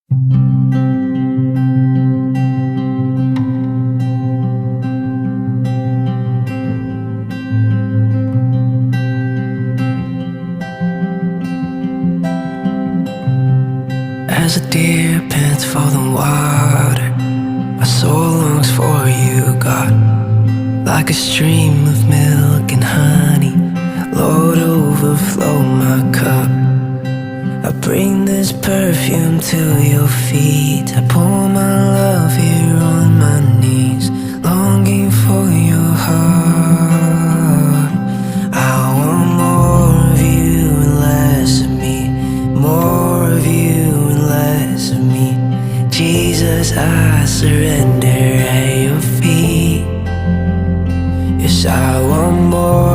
As a deer pants for the water, my soul longs for you, God. Like a stream of milk and honey, Lord, overflow my cup. I bring this perfume to your feet. I pour my love here on my knees, longing for your heart. I want more of you and less of me, more of you and less of me. Jesus, I surrender at your feet. Yes, I want more